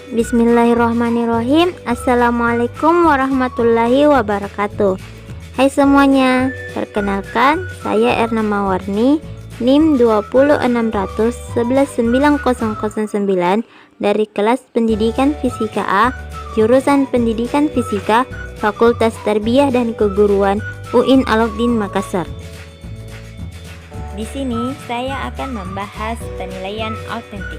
Bismillahirrahmanirrahim. Assalamualaikum warahmatullahi wabarakatuh. Hai semuanya, perkenalkan saya Erna Mawarni, NIM 20600 dari kelas Pendidikan Fisika A, jurusan Pendidikan Fisika, Fakultas Tarbiyah dan Keguruan UIN Alauddin Makassar. Di sini saya akan membahas penilaian autentik.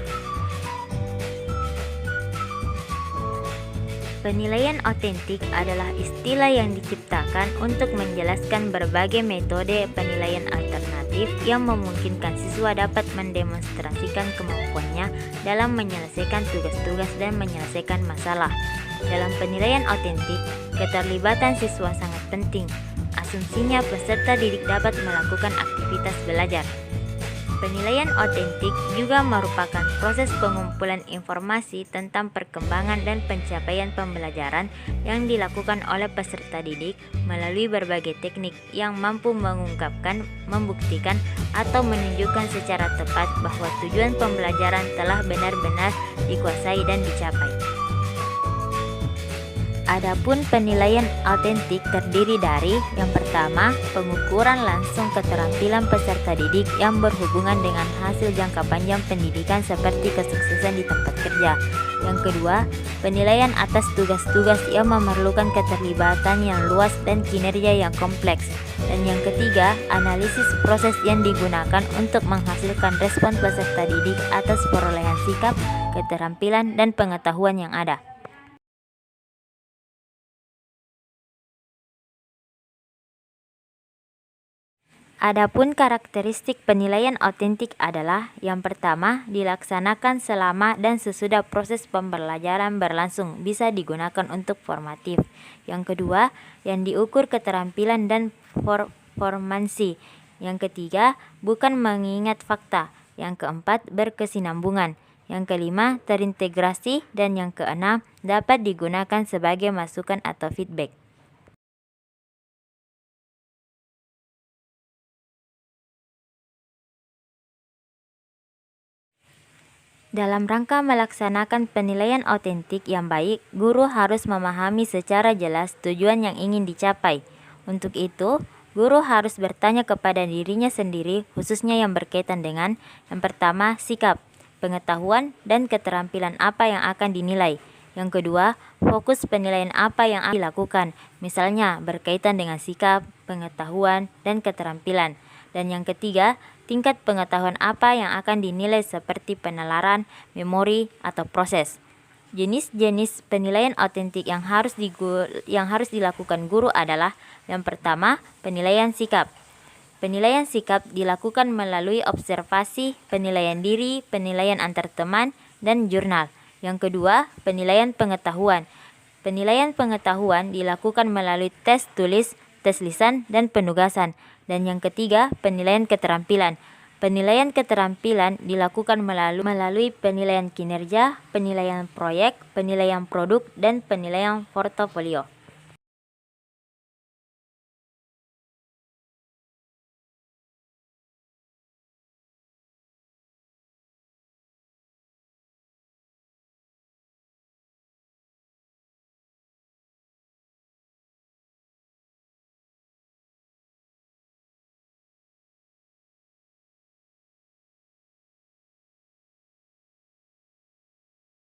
Penilaian autentik adalah istilah yang diciptakan untuk menjelaskan berbagai metode penilaian alternatif yang memungkinkan siswa dapat mendemonstrasikan kemampuannya dalam menyelesaikan tugas-tugas dan menyelesaikan masalah. Dalam penilaian autentik, keterlibatan siswa sangat penting. Asumsinya peserta didik dapat melakukan aktivitas belajar. Penilaian autentik juga merupakan proses pengumpulan informasi tentang perkembangan dan pencapaian pembelajaran yang dilakukan oleh peserta didik melalui berbagai teknik yang mampu mengungkapkan, membuktikan, atau menunjukkan secara tepat bahwa tujuan pembelajaran telah benar-benar dikuasai dan dicapai. Adapun penilaian autentik terdiri dari yang pertama, pengukuran langsung keterampilan peserta didik yang berhubungan dengan hasil jangka panjang pendidikan seperti kesuksesan di tempat kerja. Yang kedua, penilaian atas tugas-tugas yang memerlukan keterlibatan yang luas dan kinerja yang kompleks. Dan yang ketiga, analisis proses yang digunakan untuk menghasilkan respon peserta didik atas perolehan sikap, keterampilan, dan pengetahuan yang ada. Adapun karakteristik penilaian autentik adalah yang pertama, dilaksanakan selama dan sesudah proses pembelajaran berlangsung, bisa digunakan untuk formatif. Yang kedua, yang diukur keterampilan dan performansi. Yang ketiga, bukan mengingat fakta. Yang keempat, berkesinambungan. Yang kelima, terintegrasi. Dan yang keenam, dapat digunakan sebagai masukan atau feedback. Dalam rangka melaksanakan penilaian autentik yang baik, guru harus memahami secara jelas tujuan yang ingin dicapai. Untuk itu, guru harus bertanya kepada dirinya sendiri, khususnya yang berkaitan dengan yang pertama, sikap, pengetahuan, dan keterampilan apa yang akan dinilai. Yang kedua, fokus penilaian apa yang akan dilakukan, misalnya berkaitan dengan sikap, pengetahuan, dan keterampilan. Dan yang ketiga, tingkat pengetahuan apa yang akan dinilai seperti penalaran, memori, atau proses. Jenis-jenis penilaian autentik yang harus dilakukan guru adalah yang pertama, penilaian sikap. Penilaian sikap dilakukan melalui observasi, penilaian diri, penilaian antar teman, dan jurnal. Yang kedua, penilaian pengetahuan. Penilaian pengetahuan dilakukan melalui tes tulis, tes lisan, dan penugasan. Dan yang ketiga, penilaian keterampilan. Penilaian keterampilan dilakukan melalui penilaian kinerja, penilaian proyek, penilaian produk, dan penilaian portofolio.